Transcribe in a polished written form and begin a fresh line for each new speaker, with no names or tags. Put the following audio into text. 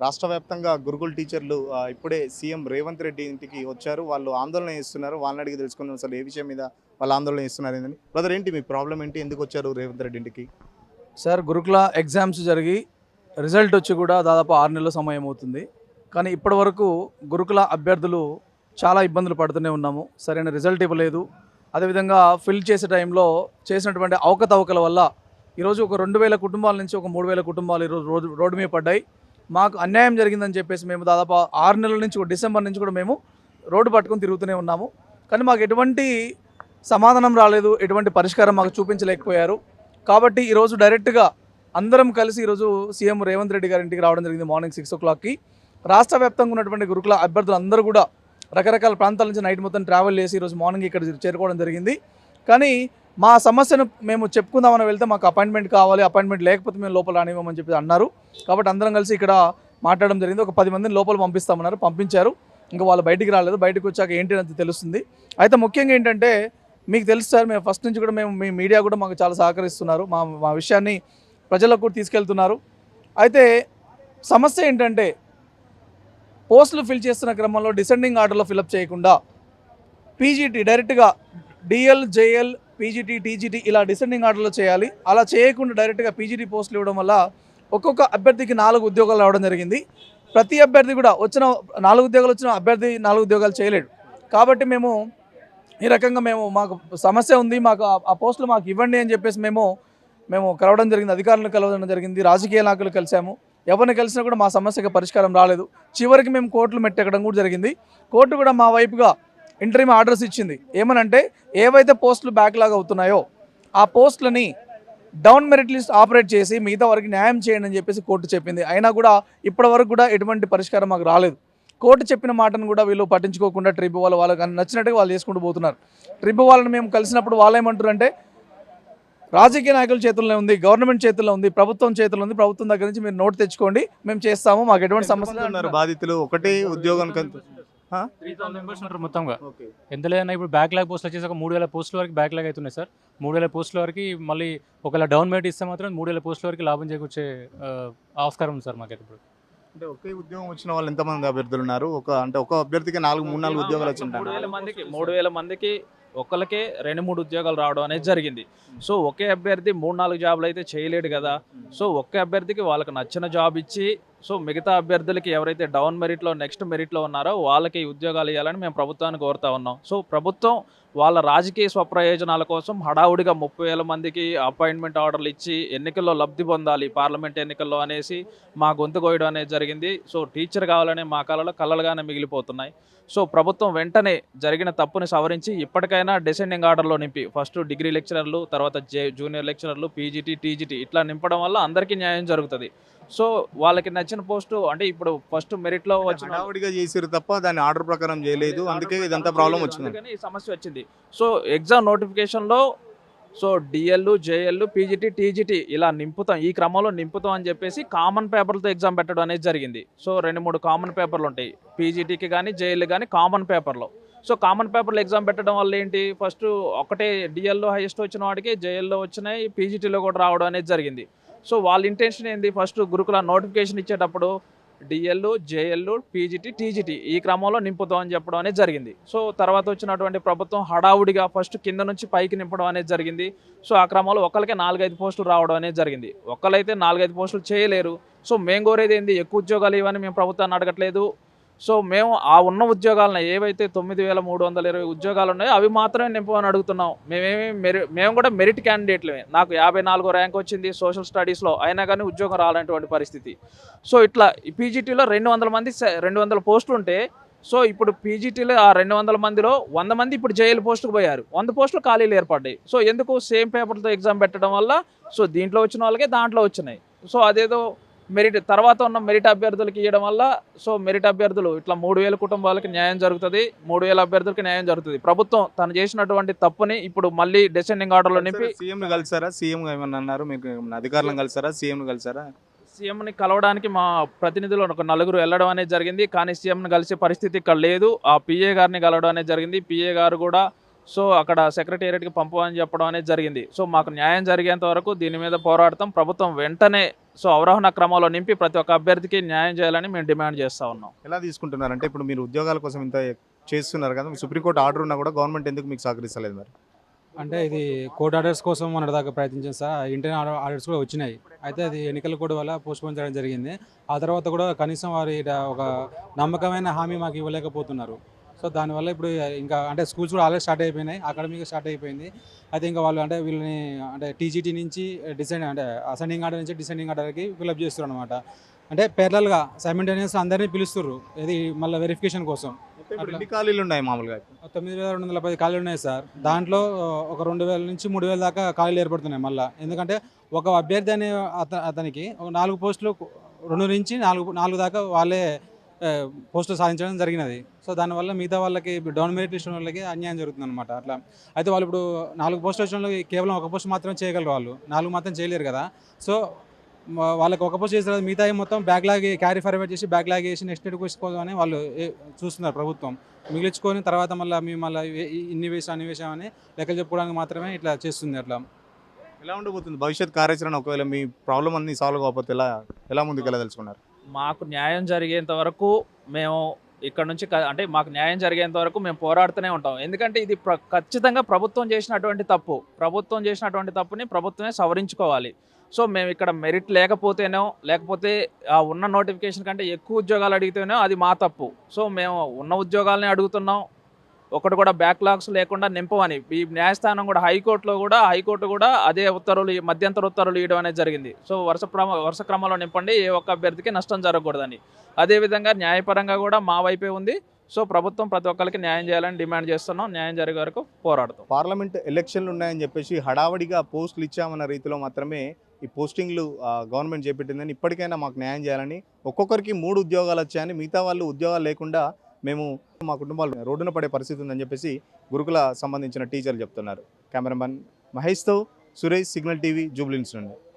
రాష్ట్ర వ్యాప్తంగా గురుకుల టీచర్లు ఇప్పుడే సీఎం రేవంత్ రెడ్డి ఇంటికి వచ్చారు. వాళ్ళు ఆందోళన చేస్తున్నారు. వాళ్ళని అడిగి తెలుసుకుందాం అసలు ఏ విషయం మీద వాళ్ళు ఆందోళన చేస్తున్నారు ఏందని. బ్రదర్ ఏంటి మీ ప్రాబ్లం ఏంటి? ఎందుకు వచ్చారు రేవంత్ రెడ్డి ఇంటికి?
సార్ గురుకుల ఎగ్జామ్స్ జరిగి రిజల్ట్ వచ్చి కూడా దాదాపు 6 నెలల సమయం అవుతుంది. కానీ ఇప్పటి వరకు గురుకుల అభ్యర్థులు చాలా ఇబ్బందులు పడుతూనే ఉన్నాము. సరైన రిజల్ట్ ఇవ్వలేదు. అదేవిధంగా ఫిల్ చేసే టైంలో చేసినటువంటి అవకతవకల వల్ల ఈరోజు ఒక 2000 కుటుంబాల నుంచి ఒక 3000 కుటుంబాలు ఈరోజు రోడ్డు మీద పడ్డాయి. మాకు అన్యాయం జరిగిందని చెప్పేసి మేము దాదాపు 6 నెలల నుంచి డిసెంబర్ నుంచి కూడా మేము రోడ్డు పట్టుకొని తిరుగుతూనే ఉన్నాము. కానీ మాకు ఎటువంటి సమాధానం రాలేదు, ఎటువంటి పరిష్కారం మాకు చూపించలేకపోయారు. కాబట్టి ఈరోజు డైరెక్ట్గా అందరం కలిసి ఈరోజు సీఎం రేవంత్ రెడ్డి గారి ఇంటికి రావడం జరిగింది. మార్నింగ్ 6 o'clockకి రాష్ట్ర వ్యాప్తంగా ఉన్నటువంటి గురుకుల అభ్యర్థులు అందరూ కూడా రకరకాల ప్రాంతాల నుంచి నైట్ మొత్తం ట్రావెల్ చేసి ఈరోజు మార్నింగ్ ఇక్కడ చేరుకోవడం జరిగింది. కానీ మా సమస్యను మేము చెప్పుకుందామని వెళ్తే మాకు అపాయింట్మెంట్ కావాలి, అపాయింట్మెంట్ లేకపోతే మేము లోపల రానివ్వమని చెప్పి అన్నారు. కాబట్టి అందరం కలిసి ఇక్కడ మాట్లాడడం జరిగింది. ఒక 10 మందిని లోపల పంపిస్తామన్నారు, పంపించారు. ఇంకా వాళ్ళు బయటికి రాలేదు. బయటకు వచ్చాక ఏంటి అని తెలుస్తుంది. అయితే ముఖ్యంగా ఏంటంటే మీకు తెలుసు సార్, మేము ఫస్ట్ నుంచి కూడా మీ మీడియా కూడా మాకు చాలా సహకరిస్తున్నారు. మా విషయాన్ని ప్రజలకు కూడా తీసుకెళ్తున్నారు. అయితే సమస్య ఏంటంటే పోస్టులు ఫిల్ చేస్తున్న క్రమంలో డిసెండింగ్ ఆర్డర్లో ఫిలప్ చేయకుండా పీజీటీ డైరెక్ట్గా డిఎల్, జేఎల్, పీజీటీ, టీజీటీ ఇలా డిసెండింగ్ ఆర్డర్లో చేయాలి. అలా చేయకుండా డైరెక్ట్గా పీజీటీ పోస్టులు ఇవ్వడం వల్ల ఒక్కొక్క అభ్యర్థికి 4 ఉద్యోగాలు రావడం జరిగింది. ప్రతి అభ్యర్థి కూడా వచ్చిన 4 ఉద్యోగాలు వచ్చిన అభ్యర్థి 4 ఉద్యోగాలు చేయలేడు. కాబట్టి మేము ఈ రకంగా మాకు సమస్య ఉంది, మాకు ఆ పోస్టులు మాకు ఇవ్వండి అని చెప్పేసి మేము కలవడం జరిగింది. అధికారులను కలవడం జరిగింది. రాజకీయ నాయకులు కలిసాము. ఎవరిని కలిసినా కూడా మా సమస్యకి పరిష్కారం రాలేదు. చివరికి మేము కోర్టులు మెట్టెక్కడం కూడా జరిగింది. కోర్టు కూడా మా వైపుగా ఇంటరిమ్ ఆర్డర్స్ ఇచ్చింది. ఏమనంటే ఏవైతే పోస్టులు బ్యాక్లాగ్ అవుతున్నాయో ఆ పోస్టులని డౌన్ మెరిట్ లిస్ట్ ఆపరేట్ చేసి మిగతా వరకు న్యాయం చేయండి అని చెప్పేసి కోర్టు చెప్పింది. అయినా కూడా ఇప్పటి వరకు కూడా ఎటువంటి పరిష్కారం మాకు రాలేదు. కోర్టు చెప్పిన మాటను కూడా వీళ్ళు పట్టించుకోకుండా ట్రిప్ వాళ్ళకి నచ్చినట్టుగా వాళ్ళు చేసుకుంటూ పోతున్నారు. ట్రిప్ వాళ్ళని మేము కలిసినప్పుడు వాళ్ళు ఏమంటారు అంటే రాజకీయ నాయకుల చేతుల్లో ఉంది, గవర్నమెంట్ చేతుల్లో ఉంది, ప్రభుత్వం చేతుల్లో ఉంది, ప్రభుత్వం దగ్గర నుంచి మీరు నోట్ తెచ్చుకోండి, మేము చేస్తాము, మాకు ఎటువంటి సమస్యలు
ఉన్నారు బాధితులు ఒకటే ఉద్యోగానికి
3000 మెంబర్స్ ఉంటారు మొత్తంగా. ఎంత లేదన్నా ఇప్పుడు బ్యాక్లాగ్ పోస్టులు వచ్చేసి ఒక 3000 పోస్టుల వరకు బ్యాక్లాగ్ అవుతున్నాయి సార్. 3000 పోస్టుల వరకు మళ్ళీ ఒకవేళ డౌన్ మెరిట్ ఇస్తే మాత్రం 3000 పోస్టుల వరకు లాభం చేకూర్చే ఆస్కారం ఉంది సార్ మాకైతే ఇప్పుడు.
అంటే ఒకే ఉద్యోగం వచ్చిన వాళ్ళు ఎంతమంది అభ్యర్థులు ఉన్నారు? ఒక అభ్యర్థికి 3-4 ఉద్యోగాలు వచ్చింటారు.
3000 మందికి ఒక్కరికే 2-3 ఉద్యోగాలు రావడం అనేది జరిగింది. సో ఒకే అభ్యర్థి 3-4 జాబులు అయితే చేయలేడు కదా. సో ఒకే అభ్యర్థికి వాళ్ళకి నచ్చిన జాబ్ ఇచ్చి సో మిగతా అభ్యర్థులకి ఎవరైతే డౌన్ మెరిట్లో నెక్స్ట్ మెరిట్లో ఉన్నారో వాళ్ళకి ఉద్యోగాలు ఇవ్వాలని మేము ప్రభుత్వాన్ని కోరుతా ఉన్నాం. సో ప్రభుత్వం వాళ్ళ రాజకీయ స్వప్రయోజనాల కోసం హడావుడిగా 30,000 మందికి అపాయింట్మెంట్ ఆర్డర్లు ఇచ్చి ఎన్నికల్లో లబ్ధి పొందాలి పార్లమెంట్ ఎన్నికల్లో అనేసి మా గొంతు కోయడం అనేది జరిగింది. సో టీచర్ కావాలనే మా కలలుగానే మిగిలిపోతున్నాయి. సో ప్రభుత్వం వెంటనే జరిగిన తప్పుని సవరించి ఇప్పటికైనా డిసెండింగ్ ఆర్డర్లో నింపి ఫస్ట్ డిగ్రీ లెక్చరర్లు, తర్వాత జూనియర్ లెక్చరర్లు, పీజీటీ, టీజీటీ ఇట్లా నింపడం వల్ల అందరికీ న్యాయం జరుగుతుంది. సో వాళ్ళకి నచ్చిన పోస్టు అంటే ఇప్పుడు ఫస్ట్ మెరిట్లో
వచ్చిన చేసారు తప్ప దాన్ని ఆర్డర్ ప్రకారం చేయలేదు. అందుకే ఇదంతా ప్రాబ్లం వచ్చింది,
ఈ సమస్య వచ్చింది. సో ఎగ్జామ్ నోటిఫికేషన్లో so DL, JL, PGT, TGT ఇలా నింపుతాం, ఈ క్రమంలో నింపుతాం అని చెప్పేసి కామన్ పేపర్లతో ఎగ్జామ్ పెట్టడం అనేది జరిగింది. సో 2-3 కామన్ పేపర్లు ఉంటాయి పీజీటీకి కానీ జేఎల్ కానీ కామన్ పేపర్లో. సో కామన్ పేపర్లో ఎగ్జామ్ పెట్టడం వల్ల ఏంటి, ఫస్ట్ ఒకటే డిఎల్లో హైయెస్ట్ వచ్చిన వాడికి జేఎల్లో వచ్చినాయి, పీజీటీలో కూడా రావడం అనేది జరిగింది. సో వాళ్ళ ఇంటెన్షన్ ఏంది, ఫస్ట్ గురుకుల నోటిఫికేషన్ ఇచ్చేటప్పుడు డిఎల్, జేఎల్, పీజీటీ, టీజీటీ ఈ క్రమంలో నింపుతాం అని చెప్పడం అనేది జరిగింది. సో తర్వాత వచ్చినటువంటి ప్రభుత్వం హడావుడిగా ఫస్ట్ కింద నుంచి పైకి నింపడం అనేది జరిగింది. సో ఆ క్రమంలో ఒకరికే 4-5 పోస్టులు రావడం అనేది జరిగింది. ఒకరైతే 4-5 పోస్టులు చేయలేరు. సో మేము కోరేది ఏంది, ఎక్కువ ఉద్యోగాలు ఇవ్వని మేము ప్రభుత్వాన్ని అడగట్లేదు. సో మేము ఆ ఉన్న ఉద్యోగాలను ఏవైతే 9,320 ఉద్యోగాలు ఉన్నాయో అవి మాత్రమే నింపమని అడుగుతున్నాం. మేము కూడా మెరిట్ క్యాండిడేట్లమే. నాకు 54వ ర్యాంక్ వచ్చింది సోషల్ స్టడీస్లో, అయినా కానీ ఉద్యోగం రాలనేటువంటి పరిస్థితి. సో ఇట్లా పీజీటీలో 200 పోస్టులు ఉంటే సో ఇప్పుడు పీజీటీలో ఆ 200 మందిలో 100 మంది ఇప్పుడు జేఎల్ పోస్టుకు పోయారు, 100 పోస్టులు ఖాళీలు ఏర్పడ్డాయి. సో ఎందుకు, సేమ్ పేపర్తో ఎగ్జామ్ పెట్టడం వల్ల సో దీంట్లో వచ్చిన వాళ్ళకే దాంట్లో వచ్చినాయి. సో అదేదో మెరిట్ తర్వాత ఉన్న మెరిట్ అభ్యర్థులకి ఇవ్వడం వల్ల సో మెరిట్ అభ్యర్థులు ఇట్లా 3,000 కుటుంబాలకి న్యాయం జరుగుతుంది, 3,000 అభ్యర్థులకి న్యాయం జరుగుతుంది. ప్రభుత్వం తను చేసినటువంటి తప్పుని ఇప్పుడు మళ్ళీ డిసెండింగ్ ఆర్డర్లో నింపి
సీఎం కలిసారా? సీఎం ఏమన్నా అన్నారు? మీకు అధికారులను కలిసారా? సీఎం కలిసారా?
సీఎంని కలవడానికి మా ప్రతినిధులు ఒక 4 వెళ్ళడం అనేది జరిగింది. కానీ సీఎంని కలిసే పరిస్థితి ఇక్కడ లేదు. ఆ పిఏ గారిని కలవడం అనేది జరిగింది. పిఏ గారు కూడా సో అక్కడ సెక్రటేరియట్కి పంపమని చెప్పడం అనేది జరిగింది. సో మాకు న్యాయం జరిగేంత వరకు దీని మీద పోరాడతాం. ప్రభుత్వం వెంటనే సో అవరోహణ క్రమంలో నింపి ప్రతి ఒక్క అభ్యర్థికి న్యాయం చేయాలని మేము డిమాండ్ చేస్తూ ఉన్నాం.
ఎలా తీసుకుంటున్నారు అంటే ఇప్పుడు మీరు ఉద్యోగాల కోసం ఇంత చేస్తున్నారు కదా, సుప్రీంకోర్టు ఆర్డర్ ఉన్నా కూడా గవర్నమెంట్ ఎందుకు మీకు సహకరిస్తలేదు మరి?
అంటే ఇది కోర్ట్ ఆర్డర్స్ కోసం మొన్నటిదాకా ప్రయత్నించాం సార్. ఇంటర్నల్ ఆర్డర్స్ కూడా వచ్చినాయి. అయితే అది ఎన్నికల కోడ్ వల్ల పోస్ట్పోన్ చేయడం జరిగింది. ఆ తర్వాత కూడా కనీసం వారి ఒక నమ్మకమైన హామీ మాకు ఇవ్వలేకపోతున్నారు. సో దానివల్ల ఇప్పుడు ఇంకా అంటే స్కూల్స్ కూడా ఆల్రెడీ స్టార్ట్ అయిపోయినాయి, అకాడమిక్ స్టార్ట్ అయిపోయింది. అయితే ఇంకా వాళ్ళు అంటే వీళ్ళని అంటే టీజీటీ నుంచి అంటే అసెండింగ్ ఆర్డర్ నుంచి డిసెండింగ్ ఆర్డర్కి ఫిల్అప్ చేస్తారు అనమాట. అంటే పేర్లల్గా సైమిల్టేనియస్ అందరినీ పిలుస్తుర్రు, ఇది మళ్ళీ వెరిఫికేషన్ కోసం.
ఇప్పుడు ఎన్ని ఖాళీలు ఉన్నాయి మామూలుగా?
9,210 ఖాళీలు ఉన్నాయి సార్. దాంట్లో ఒక 2,000 నుంచి 3,000 దాకా ఖాళీలు ఏర్పడుతున్నాయి మళ్ళీ. ఎందుకంటే ఒక అభ్యర్థి అనే అతనికి ఒక 4 పోస్టులు 2 నుంచి 4 దాకా వాళ్ళే పోస్టులు సాధించడం జరిగినది. సో దానివల్ల మిగతా వాళ్ళకి డౌన్ మెరిట్ లిస్ట్ ఉన్న వాళ్ళకి అన్యాయం జరుగుతుంది అనమాట. అట్లా అయితే వాళ్ళు ఇప్పుడు 4 పోస్టులు వచ్చిన వాళ్ళకి కేవలం 1 పోస్ట్ మాత్రమే చేయగలరు, వాళ్ళు 4 మాత్రం చేయలేరు కదా. సో వాళ్ళకి 1 పోస్ట్ చేసిన తర్వాత మిగతా మొత్తం బ్యాక్లాగ్ క్యారీ ఫార్వర్డ్ చేసి బ్యాక్లాగ్ చేసి నెక్స్ట్ డేట్ తీసుకోవాలని వాళ్ళు చూస్తున్నారు ప్రభుత్వం. మిగిలించుకొని తర్వాత మళ్ళీ ఇన్ని వేసామని లెక్కలు చెప్పుకోవడానికి మాత్రమే ఇట్లా చేస్తుంది. అట్లా
ఎలా ఉండబోతుంది భవిష్యత్ కార్యాచరణ ఒకవేళ మీ ప్రాబ్లం అన్ని సాల్వ్ కాకపోతే ఎలా ముందుకు వెళ్ళదలుచుకున్నారు?
మాకు న్యాయం జరిగేంత వరకు మేము ఇక్కడ నుంచి అంటే మాకు న్యాయం జరిగేంత వరకు మేము పోరాడుతూనే ఉంటాం. ఎందుకంటే ఇది ఖచ్చితంగా ప్రభుత్వం చేసినటువంటి తప్పు. ప్రభుత్వం చేసినటువంటి తప్పుని ప్రభుత్వమే సవరించుకోవాలి. సో మేము ఇక్కడ మెరిట్ లేకపోతేనో లేకపోతే ఆ ఉన్న నోటిఫికేషన్ కంటే ఎక్కువ ఉద్యోగాలు అడిగితేనో అది మా తప్పు. సో మేము ఉన్న ఉద్యోగాలని అడుగుతున్నాం, ఒకటి కూడా బ్యాక్లాగ్స్ లేకుండా నింపమని. ఈ న్యాయస్థానం కూడా హైకోర్టు కూడా అదే మధ్యంతర ఉత్తర్వులు ఇవ్వడం అనేది జరిగింది. సో వరుస క్రమంలో నింపండి, ఏ ఒక్క అభ్యర్థికి నష్టం జరగకూడదని. అదేవిధంగా న్యాయపరంగా కూడా మా వైపే ఉంది. సో ప్రభుత్వం ప్రతి ఒక్కరికి న్యాయం చేయాలని డిమాండ్ చేస్తున్నాం. న్యాయం జరిగే వరకు పోరాడతాం.
పార్లమెంట్ ఎలక్షన్లు ఉన్నాయని చెప్పేసి హడావడిగా పోస్టులు ఇచ్చామన్న రీతిలో మాత్రమే ఈ పోస్టింగ్లు గవర్నమెంట్ చేపట్టిందని, ఇప్పటికైనా మాకు న్యాయం చేయాలని, ఒక్కొక్కరికి 3 ఉద్యోగాలు వచ్చాయని, మిగతా వాళ్ళు ఉద్యోగాలు లేకుండా మేము మా కుటుంబాలు రోడ్డున పడే పరిస్థితి ఉందని చెప్పేసి గురుకుల సంబంధించిన టీచర్లు చెప్తున్నారు. కెమెరామెన్ మహేష్తో సురేష్, సిగ్నల్ టీవీ, జూబ్లీహిల్స్ నుండి.